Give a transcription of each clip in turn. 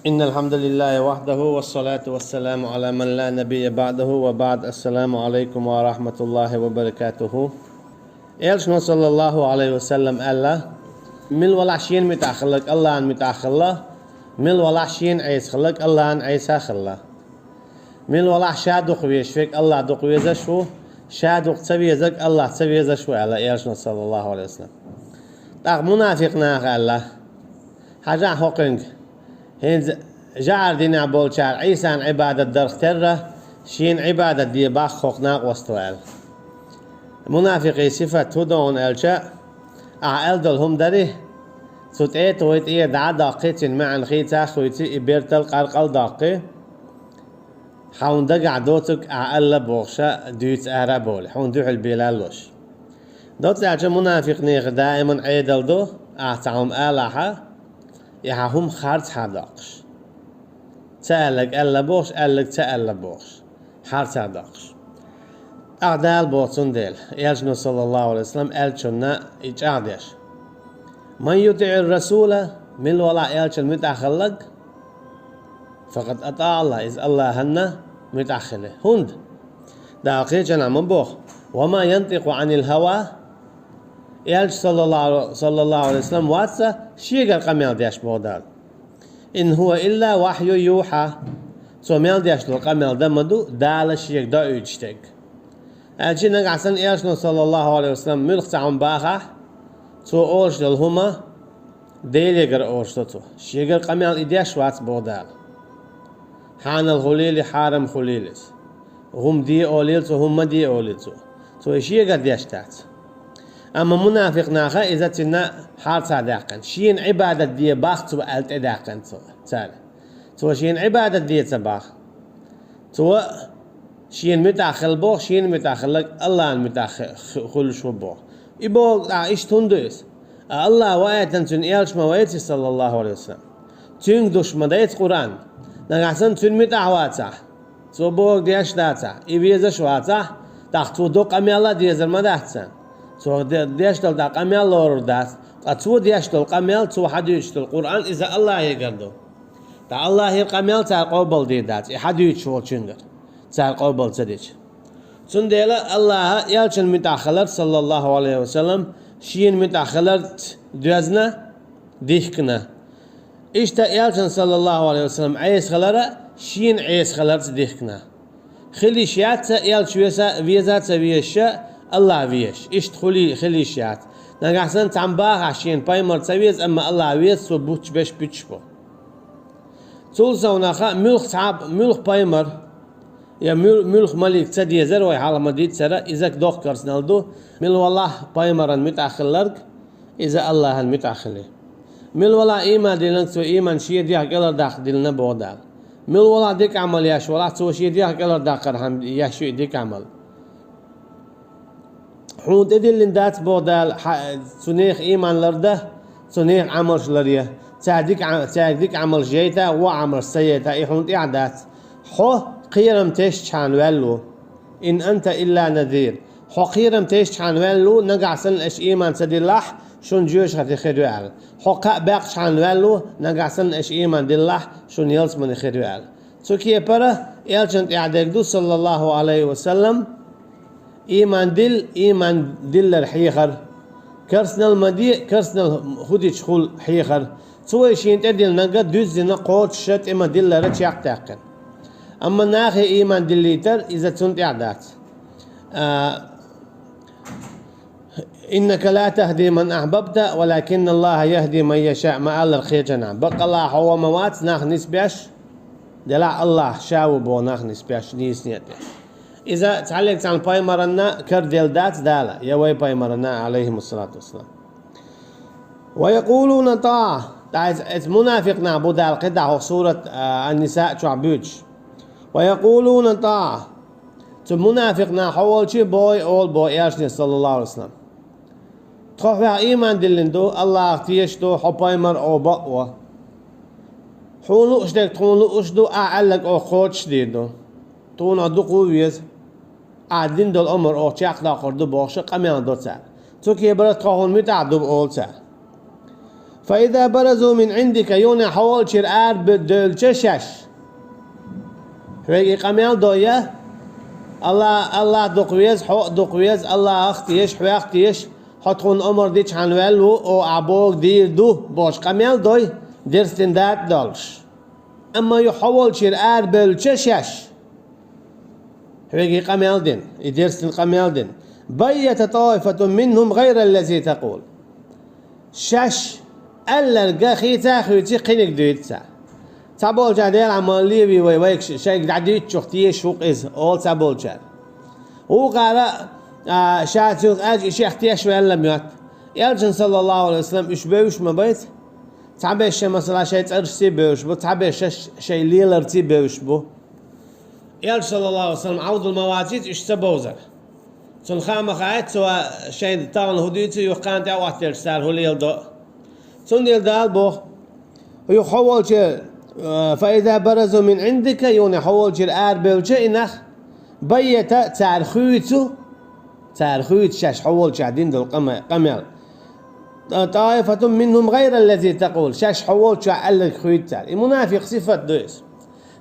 إن الحمد لله وحده والصلاة والسلام على من لا نبي بعده وبعد. السلام عليكم ورحمة الله وبركاته. إلشنا صلى الله عليه وسلم ألا مل والعشين متأخلك الله أن متأخله مل والعشين عيس خلق الله أن عيسى خله مل والعشاد دقويشفك الله دقويزشو شاد وقتبيزك الله تبيزشو على إلشنا صلى الله عليه وسلم تاق منافقنا الله حاجة حقنك هين جعل دينا بولشار عيسى عبادة درخترة شين عبادة دي باخ خوقناق وستوال منافقي صفة تدون الشاء أعال دلهم داري ستأت ويت إيه دعا داقيتين معن خيتا خويتي إبيرتل قرقل داقي حاون دقع دوتك أعال بوغشا دوت أهرابول حاون دوح البلالوش دوت أعجى منافق نيغ دائما عيدل دو أعتعهم آلاحة يحهم خارج حداقش تالك ألا بوغش ألك تألا بوغش خارج حداقش أعدال بوغتون ديل يلجنو صلى الله عليه وسلم ألشنا إجعاديش من يطع الرسول من ولا يلشن متأخلق فقد أطاع الله إذ الله هنا متأخله هند داقيجنا من بوغ وما ينطق عن الهوى يلج صلى الله عليه وسلم واتسا شيغر قميل ديش بودال إن هو إلا وحي يوحى سو ميل ديش لو قميل دمدو دال شيغ دا يجتك أجي نقعسن إيشنو صلى الله عليه وسلم ملخ تعم باخا تو أورش دلهما ديليغر أورش تو شيغر قميل إديش واتس بودال حان الخليل حارم خليلس هم دي أوليل تو هم دي أوليل تو شيغر ديش تات أما منافق ناخا إذا تنا حال صادقا شين عبادة دي باخ تو ألت إداقا تو شين عبادة دي تباخ تو شين متأخل بوخ شين متأخلك الله متأخل شو بوخ إبوغ إيش تندوس الله وآية تن إيالش مويتي صلى الله عليه وسلم تن دوش مدايت قرآن نغاسن تن متأحواتا تو بوغ ديش داتا إبيزش واتا تاختو دوق أمي الله ديزر مداحتسان تو ديشتل دا قميل لور داس تو ديشتل قميل تو حديشتل القرآن إذا الله يقردو تا الله القميل تا قبل دي دات حديش هو چنگر تا قبل تديش چون ديلا الله يالچن متأخلر صلى الله عليه وسلم شين متأخلر دوزنا ديخكنا إشتا يالچن صلى الله عليه وسلم عيس خلره شين عيس خلر ديخكنا خلي شيات يالچ ويزات ويشا الله ويش اشتخلي خليشيات نقحسن تعمباغ عشين بايمر تسويز أما الله ويش سو بوش بش بيتشبو تولسا وناخا ملخ تعب ملخ بايمر يا ملخ ملك تدي زروي حالا مديد سرا إذا دوخ كرسنالدو مل والله بايمرا متأخلرك إذا الله المتأخلي مل والله إيمان ديلنك سو إيمان شيء ديها قلر داخل ديلنا بودال مل والله ديك عمل ياش والله سو شيء ديها قلر داخل هم ياشو ديك عمل حون تدل دات بودال سنيخ إيمان لرده سنيخ عمل شلريه تعديك عمل جيتا وعمل سيئتا إحون إعدات حو قيرم تيش شان ولو إن أنت إلا نذير حو قيرم تيش شان ولو نقع سن إش إيمان سدلح شون جيوش هتي خيروال حو باق شان ولو نقع سن إش إيمان دلح شون يلس من خيروال سو كيه برا يلشنت إعداك دو صلى الله عليه وسلم إيمان دل الحيخر كرسنا المدي كرسنا خدي شخول حيخر سوى شيء تدل نقد دوزنا قوت شت إما دل رتشاق تاقن أما ناخي إيمان دليتر إذا تنت إعدات إنك لا تهدي من أحببت ولكن الله يهدي من يشاء ما قال الخير جنا بقى الله هو موات ناخ نسبيش دلع الله شاو بو ناخ نسبيش نيس نيته إذا تعلقت عن بايمرنا كرديل دات دالا يوي بايمرنا عليهم الصلاة والسلام ويقولون طاعة منافقنا بودال قدع سورة النساء شعبوج ويقولون طاعة منافقنا حول شي بوي أول بوي ياشني صلى الله عليه وسلم تخوف إيمان دلندو الله اختيشتو حو بايمر أو بقوة حولو اشتك تخونلو اشدو أعلق أو خوش ديدو تون عدو قويز عدين دول أمر أو شاق داخل دو باخش قميان دو سال تو كي برات خواهون متعدو بأول سال فإذا برزوا من عندك يونا حول شرار بدل شش فيجي قميل دوية الله دقويز حق دقويز الله اختيش حق اختيش حتكون عمر ديش حنولو او عبوك دير دو باش قميل دوي درستن دات دالش اما يحول شرار بالشش فيجي قميل دين يدرستن قميل دين بيت طائفة منهم غير الذي تقول شش ألا خيتا خيتي قينك دويتسا تابول جادير عمالي بي ويك شيء قاعديت شختيه شوق إز أول تابول جاد هو قال شاتوق أج إشي اختياش ولا ميات يالجن صلى الله عليه وسلم إيش بيوش ما بيت تعبيش مثلا شيء ترسي بيوش بو تعبيش شيء ليلرتي بيوش بو يالجن صلى الله عليه وسلم عوض المواجيد إيش تبوزر تون خام خايت سوا شيء طاون هديتي يقان تعوات ترسال هو ليل دو تون يل دال بو ويحول شيء فإذا برزوا من عندك يون حول شيء أربل شيء نخ بيت تارخويت شاش حول شادين دل قمل طائفة منهم غير الذي تقول شاش حول شعل خويت تار المنافق صفة دويس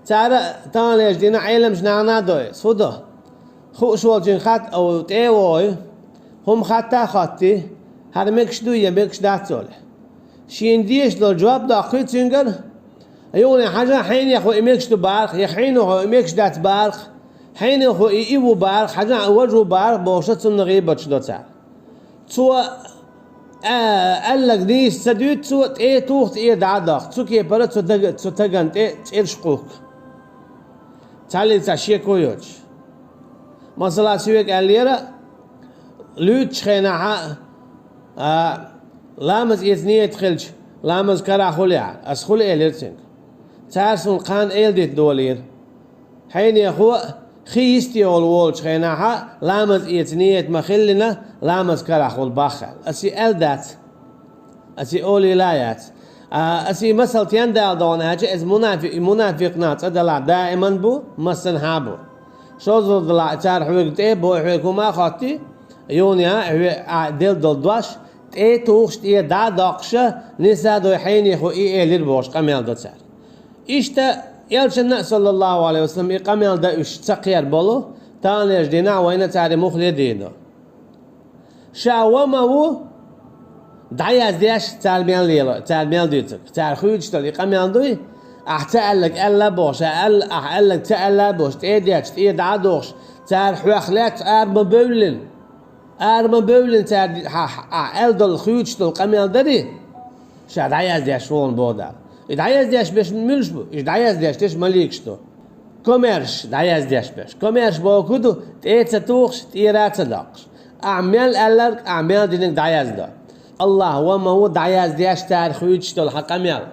تارا تانيش دينا علم جنانا دويس فده خو شوال جن خات أو تيوي هم خطا خطي هذا مكش دوية مكش داتول شين ديش دل جواب دا خويت سنجر يقول حاجة حين يا أخوي إميكش تبارك يا حين هو إميكش دات بارك حين هو إيبو بارك حاجة وجهه بارك بوشة سنغيبة شدوتها تو ألق ديس سدوت تو إيه توخت إيه دعدق تو كي برا تو تجن إيه شقوق تعلي تعشيه كويوش مثلا سويك الليرة لوت خينا لامز إثنية خلش لامز كرا خليع أسخلي إليرتين تارسون قان إلديت دولير حين يخو خيستي والولش خيناها لامز إثنية مخلنا لامز كرا خل باخل أسي إلدات أسي أولي لايات أسي مثل تيندال دون هاجة إز منافق نات أدلع دائما بو مسن هابو شوزو دلع تار حويق تيبو حويقو ما خاطي يونيا دل دل دواش تيه توخش تيه دا داقشة نسا دو حين يخو إيه للبوش قميل دو تار إشتا يالشنا صلى الله عليه وسلم يقميل دا إش تقير بولو تانيش دينا وين تاري مخلي دينو شاوما هو دعياز دياش تالميل ليلو تالميل ديتك تار خويج تال يقميل دوي أحتألك ألا بوش أحتألك تألا بوش تيه دياش تيه دا دوش تار حوخلات أرم بولن تار ألدل خويج تال قميل داري شا دعياز دياش فون بودال دعياز دياش بيش ملش بو دعياز دياش تيش مليكش تو كوميرش دعياز دياش بيش كوميرش بوكودو تيتsa توخش تيراتsa داقش أعمال ألرك أعمال دينك دعياز دا الله وما هو دعياز دياش تاريخيش تول حقميال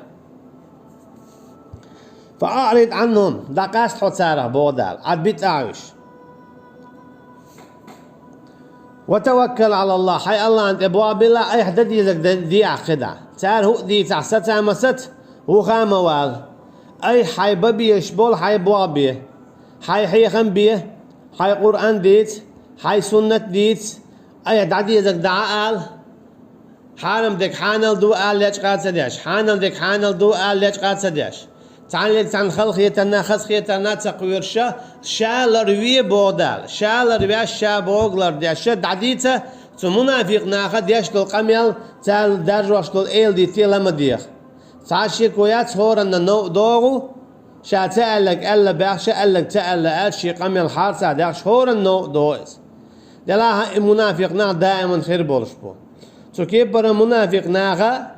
فأعرض عنهم دقاست حط ساره بودال عبيت أعيش وتوكل على الله حي الله أنت أبواب الله أي حدد يزك دي عقدا تار هو دي تعسات مست هو خاموال أي حي ببي يشبول حي بوابيه حي خنبيه حي قرآن ديت حي سنة ديت أي دعدي يزك دعاء حانم دك حانل دو آل ليش قاد سديش حانل دك حانل دو آل ليش قاد سديش تعلق عن خلق يتنا خس يتنا تقوير شا لروي بودال شا لروي شا بوغلر ديش دعديته منافق ناخد يشتل قميل تال درجوشتل إيل دي تيلا مديخ تعشي كويات هورن النو دوغو شا تألق ألا بيخ شا ألق تألق ألشي قميل حارسا ديخش هورن نو دوئس دلاها منافق ناخ دائما خير بولشبو تو كيف برا منافق ناخا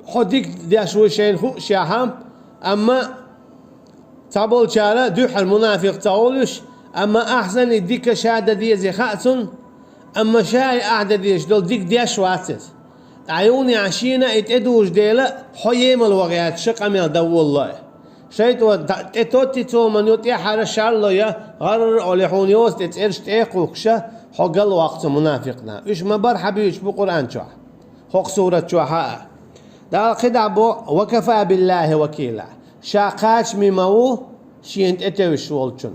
حديك ديشوي شين خو شاهم أما تابول شارع دوح المنافق تاولش أما أحسن يديك شهادة دي زي خاتون أما شاي أعدى ديش دول ديك ديش واتت عيوني عشينا اتدوش ديلا حييم الوغيات شقم دو الله شايت اتوتي تو من يوتي حرش الله يا غرر أوليحون يوست تترش تيقوكشا حق الوقت منافقنا إيش ما برحبي إيش بقرآن شوح حق سورة شوحاء دا خدع بو وكفى بالله وكيلا شاقاش ميمو شينت اتوش والشن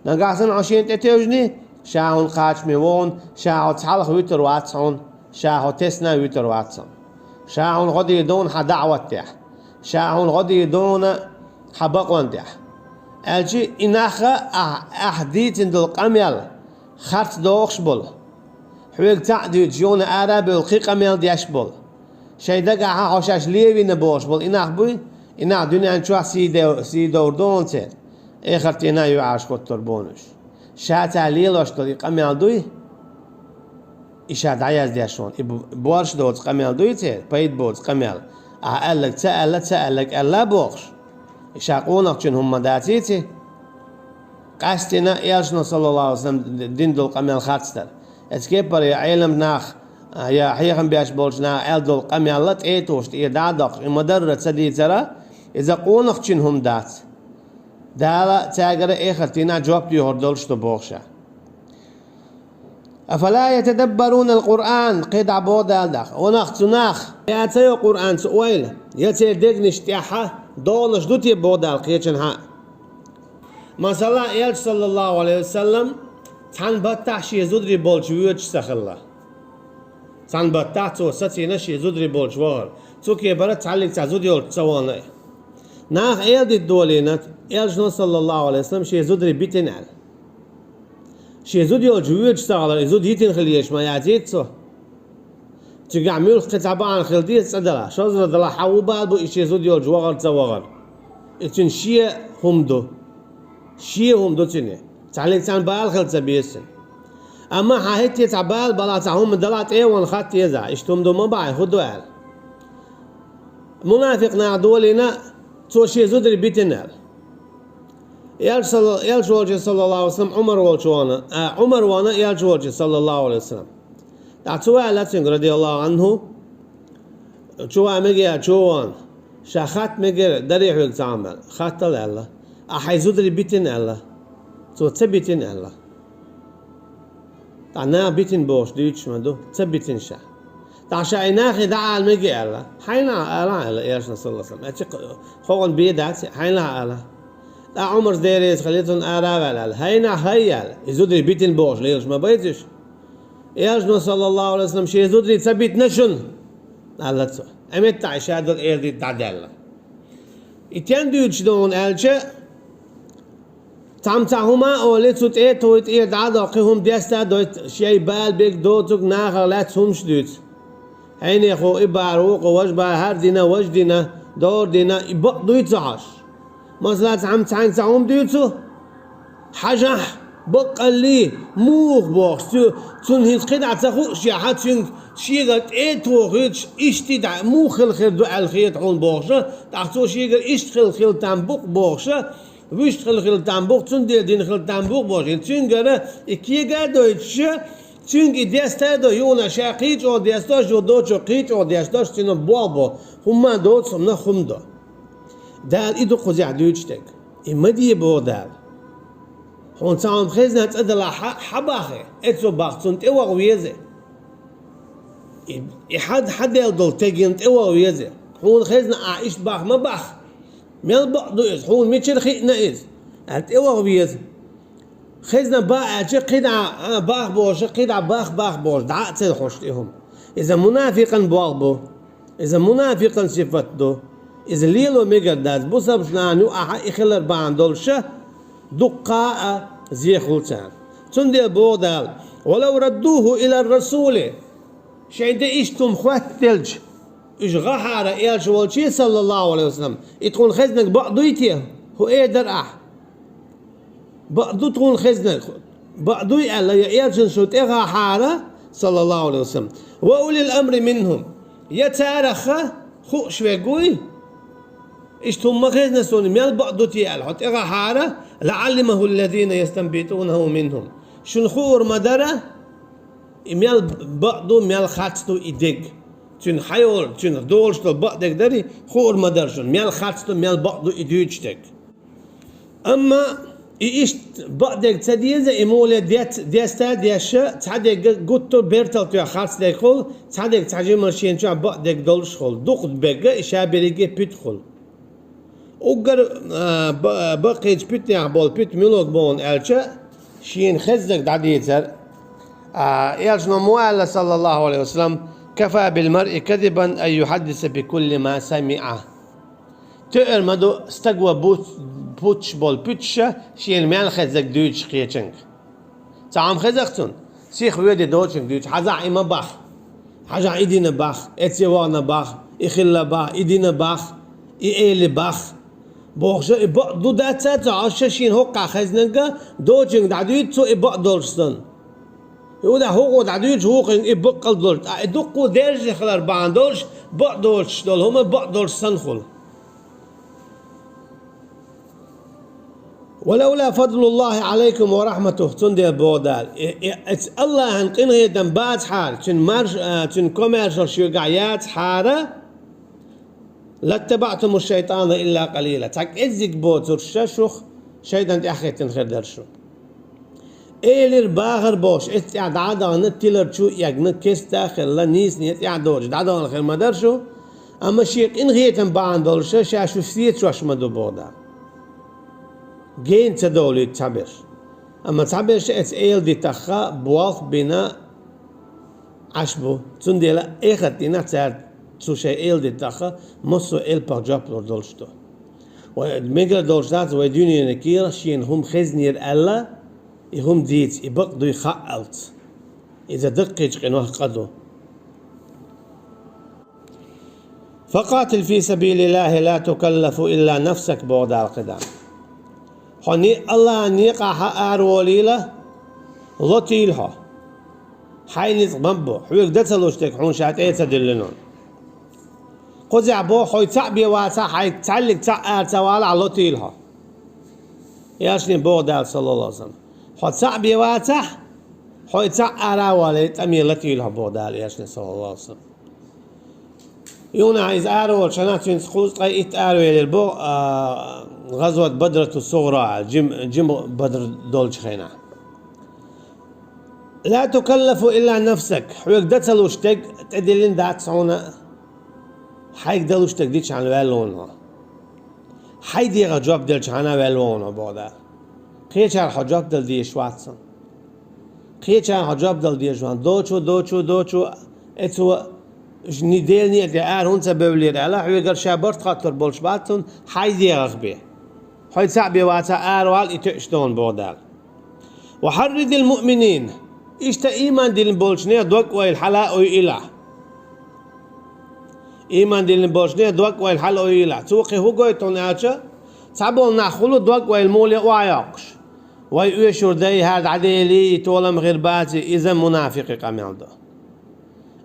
نقاسن عشينت اتوشني شاهون قاش ميوون شاهو تحلق ويتر واتسون شاهو تسنا ويتر واتسون شاعون غدي دون حدعوتح شاعون غدي دون حبقوندح الجي إناخا أحديت دول قميل خرط دوخش بول حويل تعدي جون عربي القي قميل ديش بول شي دقا حوشاش ليوي نبوش بول إناخ بوي إناخ دنيا نشوح سي دور دون تير إخرتنا يعاش خطر بونش شاتا ليلوش دول قميل دوي إشاد عياز ديشون بورش دوت قميل دوي تير بايد بوت قميل أقلك تألك ألا بوخش إشاقونك چون هم داتيتي قاستنا يالشنا صلى الله عليه وسلم دين دول قميل خارستر اتكيبر يا علم ناخ يا حيخم بياش بولشنا دول قميل لت ايتوشت ايه دادق مدرة سدي ترى إذا قونك چون هم دات دالا تاقر ايخرتنا جواب دي هردولش بوخشا أفلا يتدبرون القرآن قيد عبود دالدخ ونخ تناخ ياتيو قرآن سؤال ياتي دقنش تيحا دونش دوتي بودال قيتشن ها مثلا يالش صلى الله عليه وسلم تان بطح شي زودري بولش ويوش سخلا تان بطح تو ستينا شي زودري بولش وغر تو كي برا تعلق تعزودي ول تسوانا ناخ ايل دي الدولينات يالش صلى الله عليه وسلم شي زودري بيتن على شي زودي ول جويوش سخلا زود يتن خليش ما يعتيد سو تيجي ميول قطعان خلديه صدلا شوزر دلا حوبال بو شي زودي ول جوغر تسوغر اتن شي همدو تني تعليق تان بال خلت بيسن اما هايتي تعبال بلا تعهم دلات ايه وان خط يزع اشتم دو ما باي خدو قال منافقنا دولنا تو شي زودري بيتنال يالش صلى الله عليه وسلم عمر وانا يالش صلى الله عليه وسلم دعتوا لاتين رضي الله عنه شو ميجي شوان شاخات ميجي دريح يتعامل خات الله أحيزودري بيتن الله تو تبيتن الله تانا بيتن بوش ديتش مدو تبيتن شا تعشى إناخي دعا المجي الله حينا الله يارشنا صلى الله عليه وسلم خوغن بيدات حينا الله لا عمر ديريس خليتون آراب الله حينا هيال يزودري بيتن بوش ليش ما بيتش يارشنا صلى الله عليه وسلم شي يزودري تبيت نشن الله تو أمت تعشى دول إير دي تعدل إتيان ديوتش دون ألشة تعمتهما أولي توت إيه توت إيه دعدا قيهم ديستا دوت شيء بال بيك دوتك ناخر لا تهمش دوت هيني خو إباروق وجبا هر دينا وجدينا دور دينا إبق دوت عاش مثلا تعم دوتو حجح بق اللي موخ بوخ تون قدع تخوش يا حد شيغت إيه توخيتش إشتي دع موخ الخير دو الخير حون بوخشة تعطو شيغر إشت خل تنبق بوخشة ويش خل تنبق تون دين خل تنبق بوخشة تون غره إكيغا دوتش تون إديستا دو يونا شاقيت أو ديستاش جو دوتشو قيت أو ديستاش تينو بوالبو هما دوت سمنا خمدو دال إدو قزع دوتشتك إما دي بو دال هون تعم خزنا تقدر حباخي اتسو باختون توا ويزه حد يضل تجين توا ويزه هون خزنا عايش باخ ما باخ ميل بعضو إز هون ميتشر خينا إز توا ويزه خزنا باع قدع باخ بوش قدع باخ بوش دعاء تلخشتهم إذا منافقا بوالبو إذا منافقا صفته إذا ليلو ميقرداز بوسبش نانو إخلر باندولشه دقاء زي خلتان تندي بودال ولو ردوه إلى الرسول شيء ده إشتم خوات تلج إش غحارة إيش والشي صلى الله عليه وسلم يتكون خزنك بعضو يتيه هو إيه درأح بعضو تكون خزنك بعضو يقال يأيش شوت إيه غحارة صلى الله عليه وسلم وأولي الأمر منهم يتارخ خو شوي قوي اشتم مخزنا سوني ميال بعضو تيال حط إغا حارة لعلمه الذين يستنبطونه منهم شن خور مدرة ميال بعضو ميال خاتستو إدق تن حيول تن دولشتو بعضك داري خور مدرة شن ميال خاتستو ميال بعضو إدوجتك أما إيش بعضك تديزة إمولة ديستا ديشة تعدك قطو بيرتل تيا خاتستك خول تعدك تعجي مرشين شو بعضك دولش خول دوق بقى إشابريجي بيدخل اوگر بقیج پیت نه بال پیت میلوگ بون الچه شین خزدک دادیتر ایلش نموال صلی الله علیه وسلم كفى بالمرء كذبا أن يحدث بكل ما سمعه. تقر مدو استقوى بوتش بول بوتشا شين مال خزق دوتش خيتشنك تعام خزقتون سيخ ويدي دوتشنك دوتش حزع إما باخ حاجة إيدينا باخ إتسيوانا باخ إخلا باخ إيدينا باخ إيلي باخ بوخشا دو داتات عشاشين هوقع خزنقا دوتشنك دعدويت سو إبق دولشتن يودا هوقو دعدويت هوقين إبق دولش إدوقو ديرج خلال بان دولش بق دولش دول هما بق دولش سنخل. ولولا فضل الله عليكم ورحمته تندي بودال الله هنقين هي دنبات حال تن كوميرشال شيوغايات حارة لاتبعتم الشيطان إلا قليلا تاك إزيك بوتر شاشوخ شيطان تأخي تنخير درشو إيلر باغر بوش إتعاد عادا نتيلر شو يجن كيس تاخر لا نيس نيت يعدوش دعدا الخير ما درشو أما شيق إن هي دنبان دولشا شاشو سيت شوش مدو بودال جين تدولي تعبير أما تعبير شئت إيل دي تخا بواق بنا عشبو تندي لا إيختينا تعال تشي إيل دي تخا مصو إيل باجابلور دولشتو وميجر دولشتات ويدوني نكير شين هم خزنير ألا هم ديت يبقدو يخقلت إذا دقيت قنوه قدو فقاتل في سبيل الله لا تكلف إلا نفسك بعد القدام حني الله نيقع أروليله لطيلها حين ضمبو حويك دتلوشتك حون شات تدلنون قزع بو حوي تعبي واسع حي تعلق توال على لطيلها ياشني بودال صلى الله عليه وسلم حوي تعبي واسع حوي أرولي تأمي لطيلها بودال ياشني صلى الله عليه وسلم يونا عايز أرول شنات ينسخوز قيت أرولي البو غزوة بدرة الصغرى جم بدر دولش خينا لا تكلف إلا نفسك حويك دتلوشتك تدلين دات صونا حيك دلوشتك ديش عن والونا حي دي غجاب دلش عنا والونا بعدا قيش عن حجاب دل ديش واتسن قيش عن حجاب دل ديش وان دوچو اتو نديل نيت هون سبب لي على حويك شابرت خاطر بولش باتون حي دي غبي حيث سعبي واتا أروال إتشتون بودال وحرد المؤمنين إشتا إيمان دين بولشنية دوك والحلاء إله إيمان دين بولشنية دوك والحلاء إله توقي هو قويتون آتشا سعبول ناخلو دوك والمولي وعياقش ويشور داي هاد عديلي تولم غير باتي إذا منافق قميل دو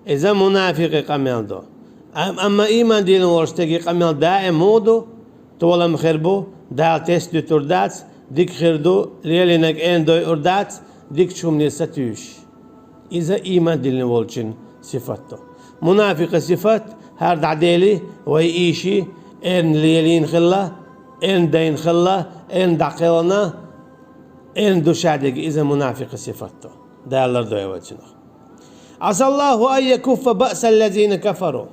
إذا منافق قميل دو أما إيمان دين ورشتكي قميل دائم مودو تولم خربو دال تست دو تردات ديك خردو ليلينك ان دوي اردات ديك شوم نستوش إذا إيمان دلني والشن صفته منافق صفات هارد عديلي ويئيشي ان ليلين خلا ان دين خلا ان دقيلنا ان دو شادق إذا منافق صفته دالر دوي والشنخ عسى الله أن يكف بأس الذين كفروا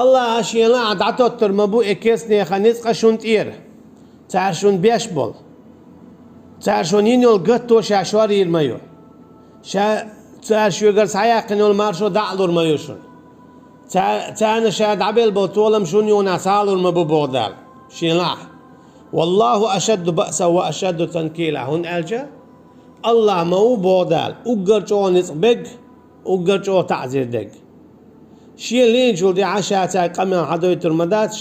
الله أشياء عدعتو ترمبو إكيسني خنيس قشونت إير تعرشون بيش بول تعرشون ينول قطو شاشوار يرميو تعرشو يقرس حياقنول مارشو دعلور ميوشون تعرنا شاد عبيل بوتولم شون يونا سالور مبو بودال شينلاح والله أشد بأسا وأشد تنكيلا هون ألجا الله مو بودال أقرشو نصبق أقرشو تعزير دق شيء لين شو دي عشاء قمنا حدوي ترمدات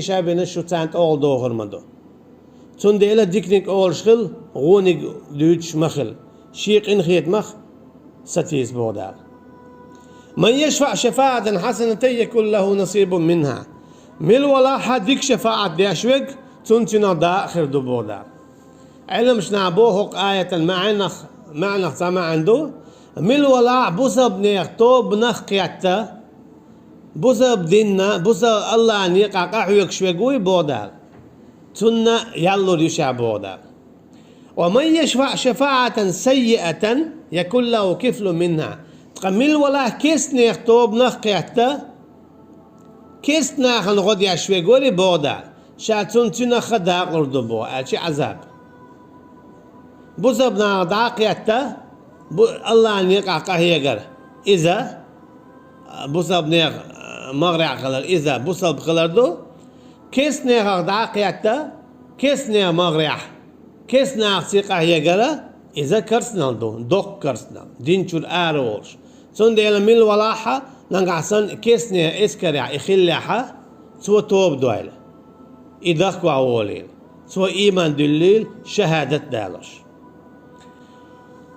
شا بنشو تانت أول دوغر مدو تندي إلى ديكنيك أول شغل غونيك دوتش مخل شيق إنخيت مخ ستيس بودال من يشفع شفاعة حسنة يكون له نصيب منها مل ولا حديك شفاعة دي أشوك تنتنا داخر دو بودال علم شنعبوهق آية معنى سما عنده مل ولا بوسب نيختوب نخ قيادته بوسب ديننا بوسب الله أن يقع قحوك شوي بودال تنا يالو يشع بودال ومن يشفع شفاعة سيئة يكون له كفل منها تقمل ولا كيس نيختوب نخ قيادته كيس ناخن غد يشوي بودال شاتون تنا خدا قردبو أشي عذاب بوسب نا داقيته الله أن يقع قهيجر إذا busab ne magriya kılar. İza busab kılardı. Kes ne daqiyatda kes ne magriya kes ne siqah yegara iza karsnaldo dok karsnal dinchur aror son de mil walaha nangasan kes ne eskariya ikhillaha سوى توب دويل إدخ وعوليل سوى إيمان دليل شهادة دالش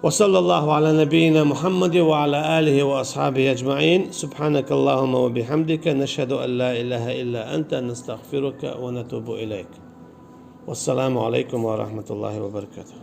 وصلى الله على نبينا محمد وعلى آله وأصحابه أجمعين سبحانك اللهم وبحمدك نشهد أن لا إله إلا أنت نستغفرك ونتوب إليك والسلام عليكم ورحمة الله وبركاته